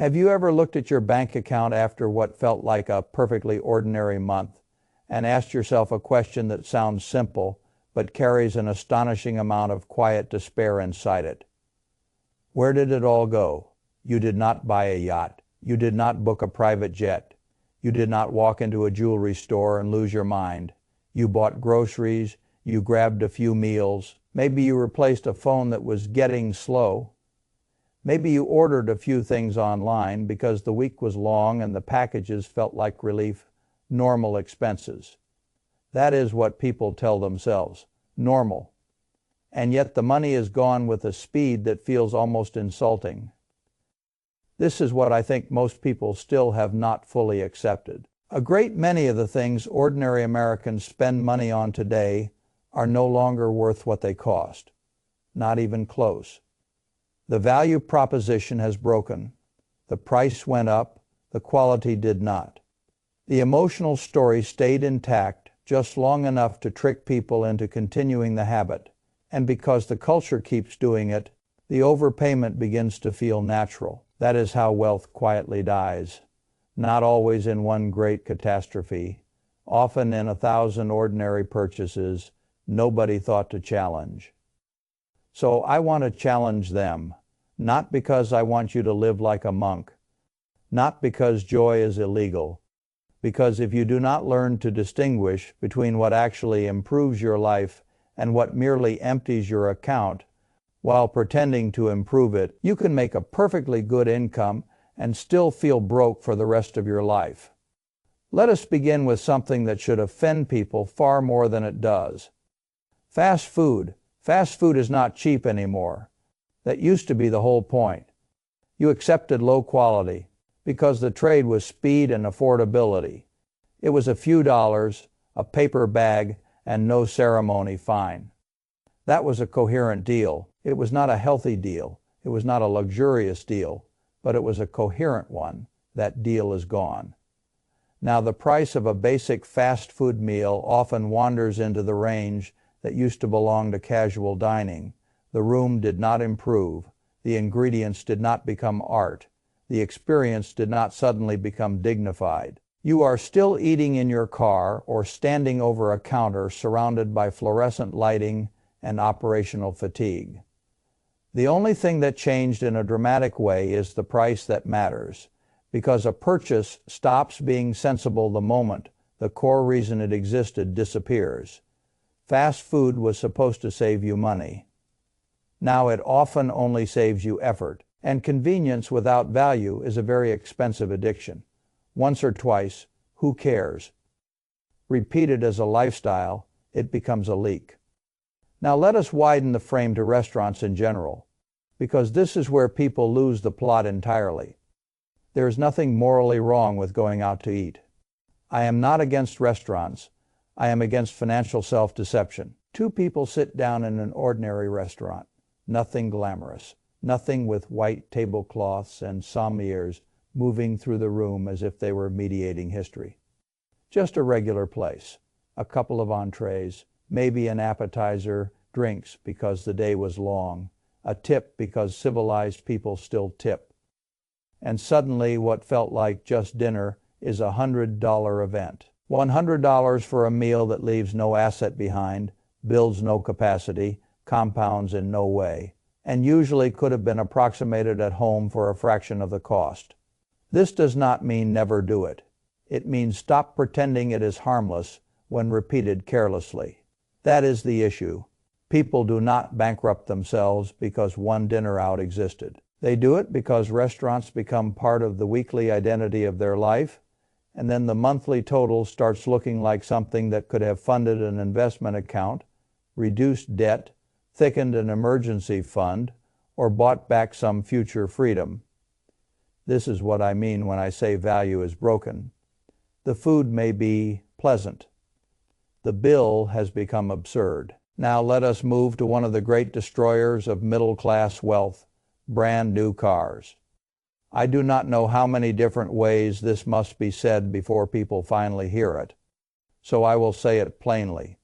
Have you ever looked at your bank account after what felt like a perfectly ordinary month and asked yourself a question that sounds simple but carries an astonishing amount of quiet despair inside it? Where did it all go? You did not buy a yacht. You did not book a private jet. You did not walk into a jewelry store and lose your mind. You bought groceries. You grabbed a few meals. Maybe you replaced a phone that was getting slow. Maybe you ordered a few things online because the week was long and the packages felt like relief, normal expenses. That is what people tell themselves, normal. And yet the money is gone with a speed that feels almost insulting. This is what I think most people still have not fully accepted. A great many of the things ordinary Americans spend money on today are no longer worth what they cost. Not even close. The value proposition has broken. The price went up, the quality did not. The emotional story stayed intact just long enough to trick people into continuing the habit. And because the culture keeps doing it, the overpayment begins to feel natural. That is how wealth quietly dies. Not always in one great catastrophe, often in 1,000 ordinary purchases nobody thought to challenge. So I want to challenge them, not because I want you to live like a monk, not because joy is illegal, because if you do not learn to distinguish between what actually improves your life and what merely empties your account while pretending to improve it, you can make a perfectly good income and still feel broke for the rest of your life. Let us begin with something that should offend people far more than it does. Fast food. Fast food is not cheap anymore. That used to be the whole point. You accepted low quality because the trade was speed and affordability. It was a few dollars, a paper bag, and no ceremony fine. That was a coherent deal. It was not a healthy deal. It was not a luxurious deal, but it was a coherent one. That deal is gone. Now the price of a basic fast food meal often wanders into the range that used to belong to casual dining. The room did not improve. The ingredients did not become art. The experience did not suddenly become dignified. You are still eating in your car or standing over a counter surrounded by fluorescent lighting and operational fatigue. The only thing that changed in a dramatic way is the price that matters, because a purchase stops being sensible the moment the core reason it existed disappears. Fast food was supposed to save you money. Now it often only saves you effort, and convenience without value is a very expensive addiction. Once or twice, who cares? Repeated as a lifestyle, it becomes a leak. Now let us widen the frame to restaurants in general, because this is where people lose the plot entirely. There is nothing morally wrong with going out to eat. I am not against restaurants. I am against financial self-deception. Two people sit down in an ordinary restaurant. Nothing glamorous. Nothing with white tablecloths and sommeliers moving through the room as if they were mediating history. Just a regular place. A couple of entrees, maybe an appetizer, drinks because the day was long, a tip because civilized people still tip. And suddenly what felt like just dinner is a $100 event. $100 for a meal that leaves no asset behind, builds no capacity, compounds in no way, and usually could have been approximated at home for a fraction of the cost. This does not mean never do it. It means stop pretending it is harmless when repeated carelessly. That is the issue. People do not bankrupt themselves because one dinner out existed. They do it because restaurants become part of the weekly identity of their life, and then the monthly total starts looking like something that could have funded an investment account, reduced debt, thickened an emergency fund, or bought back some future freedom. This is what I mean when I say value is broken. The food may be pleasant. The bill has become absurd. Now let us move to one of the great destroyers of middle-class wealth, brand new cars. I do not know how many different ways this must be said before people finally hear it, so I will say it plainly.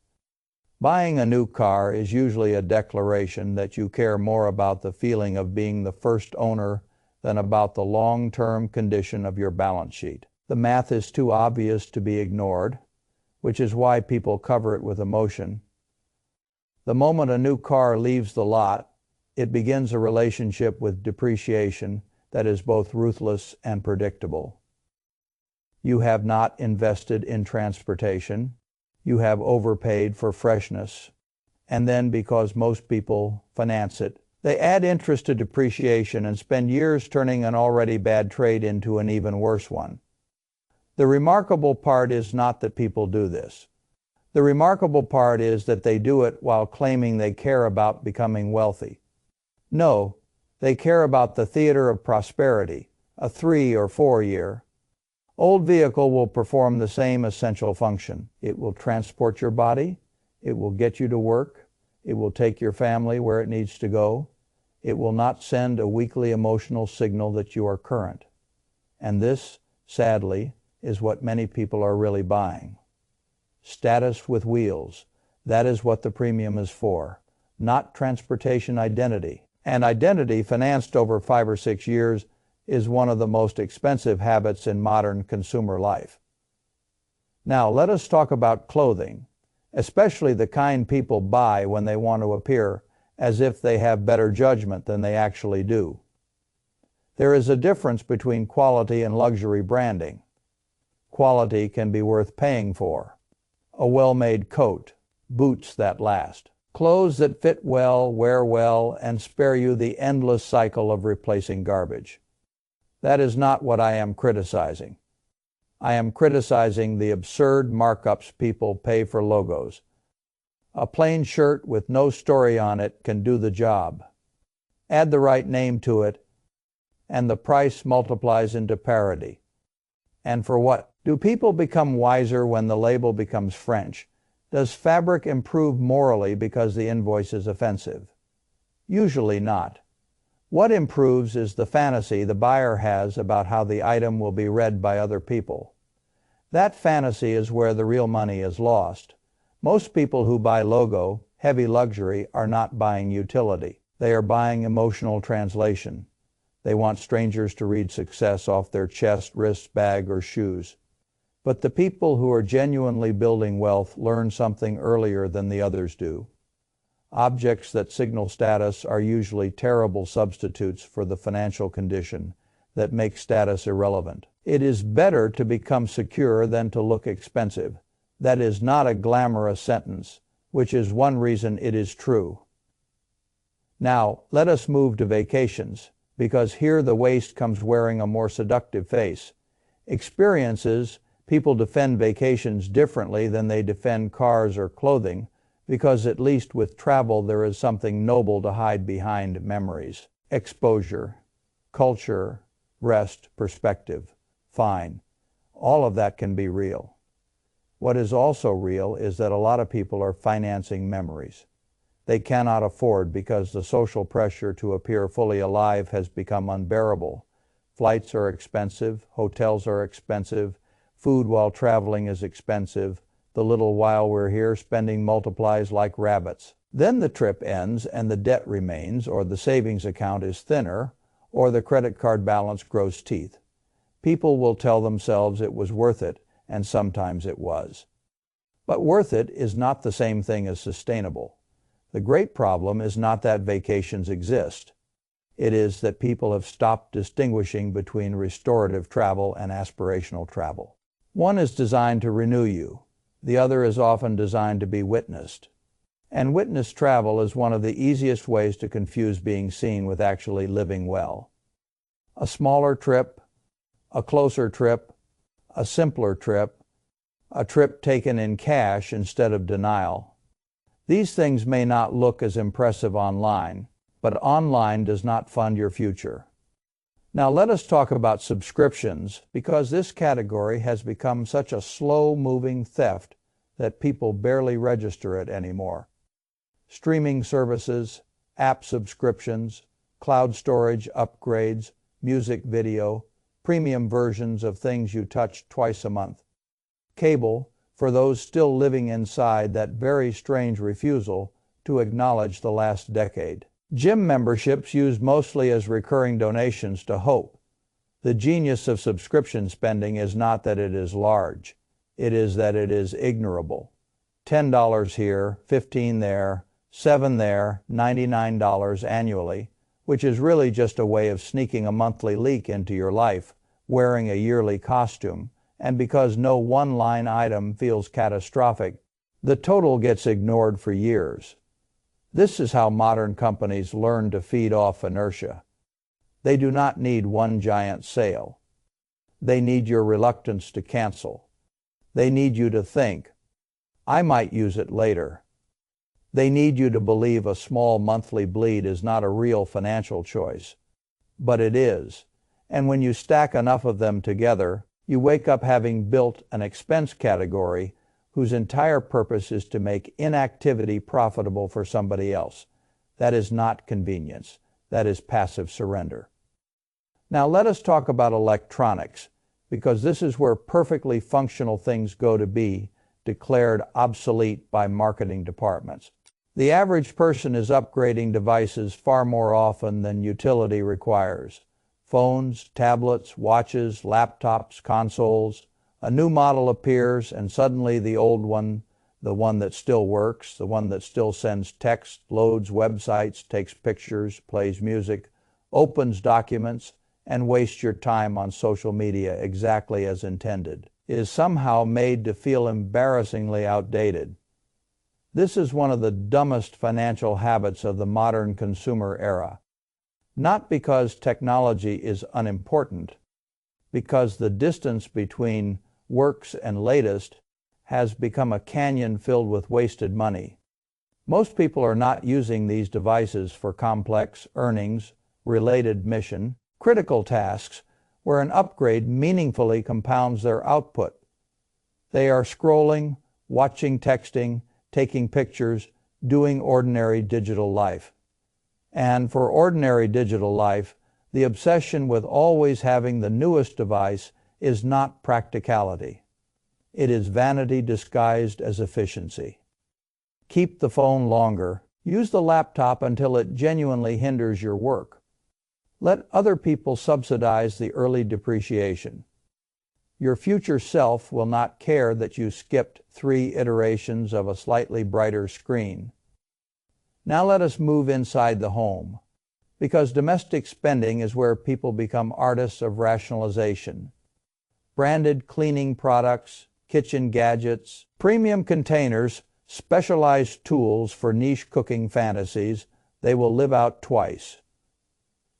Buying a new car is usually a declaration that you care more about the feeling of being the first owner than about the long-term condition of your balance sheet. The math is too obvious to be ignored, which is why people cover it with emotion. The moment a new car leaves the lot, it begins a relationship with depreciation that is both ruthless and predictable. You have not invested in transportation. You have overpaid for freshness. And then, because most people finance it, they add interest to depreciation and spend years turning an already bad trade into an even worse one. The remarkable part is not that people do this. The remarkable part is that they do it while claiming they care about becoming wealthy. No, they care about the theater of prosperity, a 3 or 4 year. Old vehicle will perform the same essential function. It will transport your body. It will get you to work. It will take your family where it needs to go. It will not send a weekly emotional signal that you are current. And this, sadly, is what many people are really buying. Status with wheels. That is what the premium is for, not transportation identity. And identity, financed over 5 or 6 years, is one of the most expensive habits in modern consumer life. Now, let us talk about clothing, especially the kind people buy when they want to appear as if they have better judgment than they actually do. There is a difference between quality and luxury branding. Quality can be worth paying for. A well-made coat, boots that last, clothes that fit well, wear well, and spare you the endless cycle of replacing garbage. That is not what I am criticizing. I am criticizing the absurd markups people pay for logos. A plain shirt with no story on it can do the job. Add the right name to it, and the price multiplies into parity. And for what? Do people become wiser when the label becomes French? Does fabric improve morally because the invoice is offensive? Usually not. What improves is the fantasy the buyer has about how the item will be read by other people. That fantasy is where the real money is lost. Most people who buy logo, heavy luxury, are not buying utility. They are buying emotional translation. They want strangers to read success off their chest, wrist, bag, or shoes. But the people who are genuinely building wealth learn something earlier than the others do. Objects that signal status are usually terrible substitutes for the financial condition that makes status irrelevant. It is better to become secure than to look expensive. That is not a glamorous sentence, which is one reason it is true. Now, let us move to vacations, because here the waste comes wearing a more seductive face. Experiences, people defend vacations differently than they defend cars or clothing, because at least with travel there is something noble to hide behind memories. Exposure, culture, rest, perspective. Fine. All of that can be real. What is also real is that a lot of people are financing memories. They cannot afford because the social pressure to appear fully alive has become unbearable. Flights are expensive, hotels are expensive, food while traveling is expensive. The little while we're here, spending multiplies like rabbits. Then the trip ends and the debt remains, or the savings account is thinner, or the credit card balance grows teeth. People will tell themselves it was worth it, and sometimes it was. But worth it is not the same thing as sustainable. The great problem is not that vacations exist. It is that people have stopped distinguishing between restorative travel and aspirational travel. One is designed to renew you. The other is often designed to be witnessed. And witness travel is one of the easiest ways to confuse being seen with actually living well. A smaller trip, a closer trip, a simpler trip, a trip taken in cash instead of denial. These things may not look as impressive online, but online does not fund your future. Now let us talk about subscriptions, because this category has become such a slow-moving theft that people barely register it anymore. Streaming services, app subscriptions, cloud storage upgrades, music video, premium versions of things you touch twice a month. Cable, for those still living inside that very strange refusal to acknowledge the last decade. Gym memberships used mostly as recurring donations to hope. The genius of subscription spending is not that it is large. It is that it is ignorable. $10 here, $15 there, $7 there, $99 annually, which is really just a way of sneaking a monthly leak into your life, wearing a yearly costume, and because no one line item feels catastrophic, the total gets ignored for years. This is how modern companies learn to feed off inertia. They do not need one giant sale. They need your reluctance to cancel. They need you to think, I might use it later. They need you to believe a small monthly bleed is not a real financial choice. But it is. And when you stack enough of them together, you wake up having built an expense category whose entire purpose is to make inactivity profitable for somebody else. That is not convenience. That is passive surrender. Now let us talk about electronics, because this is where perfectly functional things go to be declared obsolete by marketing departments. The average person is upgrading devices far more often than utility requires. Phones, tablets, watches, laptops, consoles. A new model appears and suddenly the old one, the one that still works, the one that still sends text, loads websites, takes pictures, plays music, opens documents, and wastes your time on social media exactly as intended, is somehow made to feel embarrassingly outdated. This is one of the dumbest financial habits of the modern consumer era. Not because technology is unimportant, because the distance between works and latest has become a canyon filled with wasted money. Most people are not using these devices for complex earnings, related mission, critical tasks where an upgrade meaningfully compounds their output. They are scrolling, watching texting, taking pictures, doing ordinary digital life. And for ordinary digital life, the obsession with always having the newest device is not practicality. It is vanity disguised as efficiency. Keep the phone longer. Use the laptop until it genuinely hinders your work. Let other people subsidize the early depreciation. Your future self will not care that you skipped 3 iterations of a slightly brighter screen. Now let us move inside the home, because domestic spending is where people become artists of rationalization. Branded cleaning products, kitchen gadgets, premium containers, specialized tools for niche cooking fantasies, they will live out twice.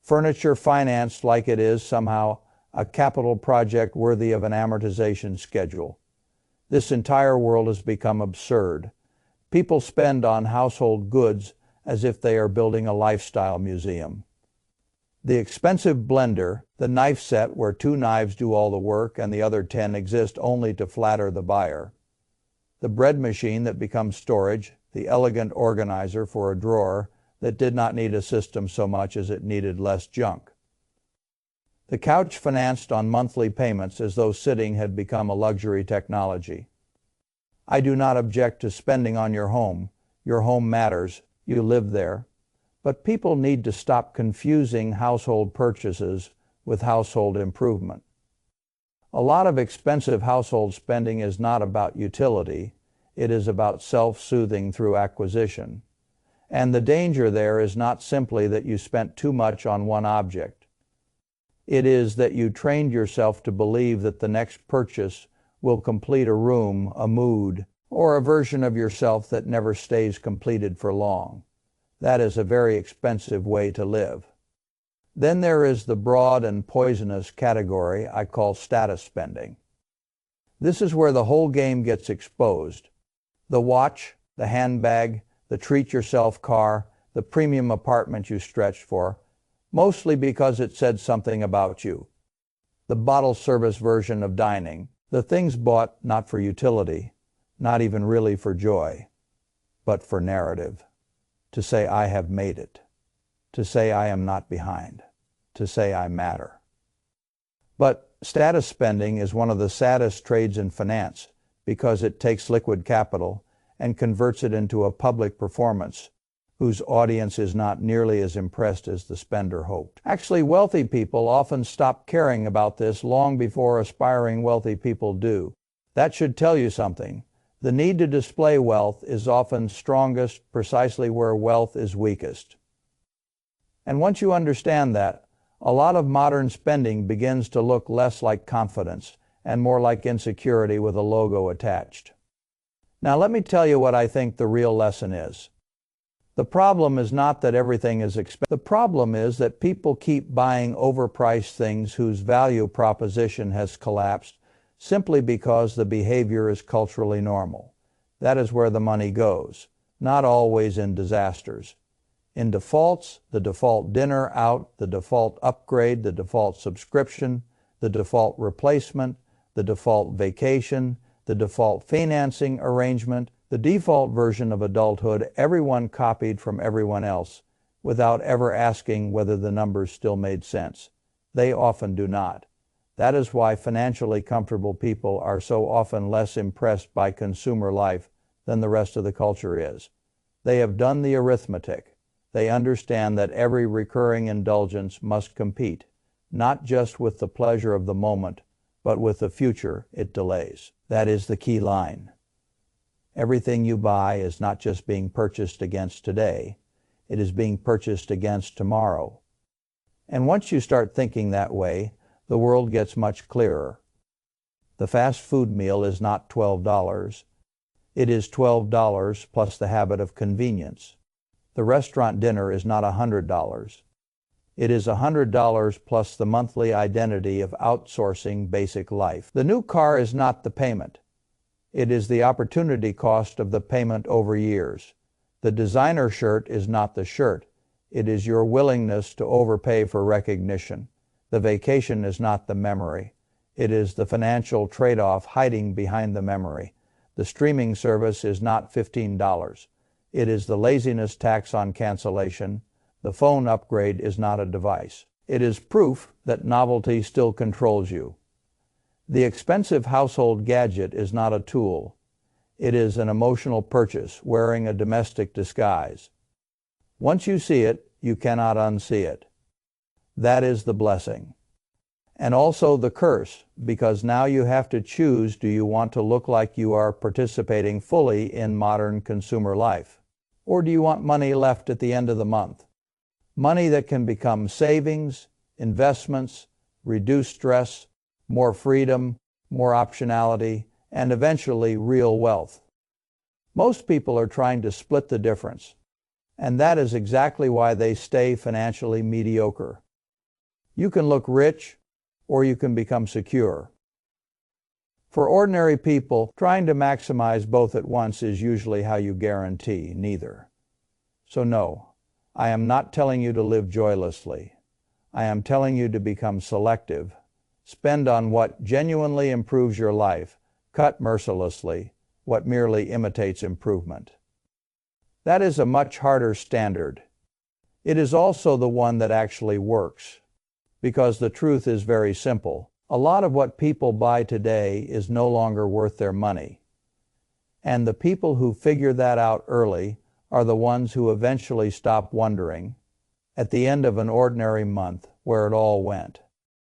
Furniture financed like it is somehow a capital project worthy of an amortization schedule. This entire world has become absurd. People spend on household goods as if they are building a lifestyle museum. The expensive blender, the knife set where 2 knives do all the work and the other 10 exist only to flatter the buyer. The bread machine that becomes storage, the elegant organizer for a drawer that did not need a system so much as it needed less junk. The couch financed on monthly payments as though sitting had become a luxury technology. I do not object to spending on your home. Your home matters. You live there. But people need to stop confusing household purchases with household improvement. A lot of expensive household spending is not about utility. It is about self-soothing through acquisition. And the danger there is not simply that you spent too much on one object. It is that you trained yourself to believe that the next purchase will complete a room, a mood, or a version of yourself that never stays completed for long. That is a very expensive way to live. Then there is the broad and poisonous category I call status spending. This is where the whole game gets exposed. The watch, the handbag, the treat-yourself car, the premium apartment you stretched for, mostly because it said something about you. The bottle service version of dining, the things bought not for utility, not even really for joy, but for narrative. To say I have made it, to say I am not behind, to say I matter. But status spending is one of the saddest trades in finance because it takes liquid capital and converts it into a public performance, whose audience is not nearly as impressed as the spender hoped. Actually, wealthy people often stop caring about this long before aspiring wealthy people do. That should tell you something. The need to display wealth is often strongest precisely where wealth is weakest. And once you understand that, a lot of modern spending begins to look less like confidence and more like insecurity with a logo attached. Now let me tell you what I think the real lesson is. The problem is not that everything is expensive. The problem is that people keep buying overpriced things whose value proposition has collapsed simply because the behavior is culturally normal. That is where the money goes, not always in disasters. In defaults, the default dinner out, the default upgrade, the default subscription, the default replacement, the default vacation, the default financing arrangement, the default version of adulthood everyone copied from everyone else without ever asking whether the numbers still made sense. They often do not. That is why financially comfortable people are so often less impressed by consumer life than the rest of the culture is. They have done the arithmetic. They understand that every recurring indulgence must compete, not just with the pleasure of the moment, but with the future it delays. That is the key line. Everything you buy is not just being purchased against today, it is being purchased against tomorrow. And once you start thinking that way, the world gets much clearer. The fast food meal is not $12. It is $12 plus the habit of convenience. The restaurant dinner is not $100. It is $100 plus the monthly identity of outsourcing basic life. The new car is not the payment. It is the opportunity cost of the payment over years. The designer shirt is not the shirt. It is your willingness to overpay for recognition. The vacation is not the memory. It is the financial trade-off hiding behind the memory. The streaming service is not $15. It is the laziness tax on cancellation. The phone upgrade is not a device. It is proof that novelty still controls you. The expensive household gadget is not a tool. It is an emotional purchase wearing a domestic disguise. Once you see it, you cannot unsee it. That is the blessing. And also the curse, because now you have to choose, do you want to look like you are participating fully in modern consumer life? Or do you want money left at the end of the month? Money that can become savings, investments, reduced stress, more freedom, more optionality, and eventually real wealth. Most people are trying to split the difference, and that is exactly why they stay financially mediocre. You can look rich, or you can become secure. For ordinary people, trying to maximize both at once is usually how you guarantee neither. So no, I am not telling you to live joylessly. I am telling you to become selective. Spend on what genuinely improves your life. Cut mercilessly what merely imitates improvement. That is a much harder standard. It is also the one that actually works. Because the truth is very simple. A lot of what people buy today is no longer worth their money. And the people who figure that out early are the ones who eventually stop wondering, at the end of an ordinary month, where it all went.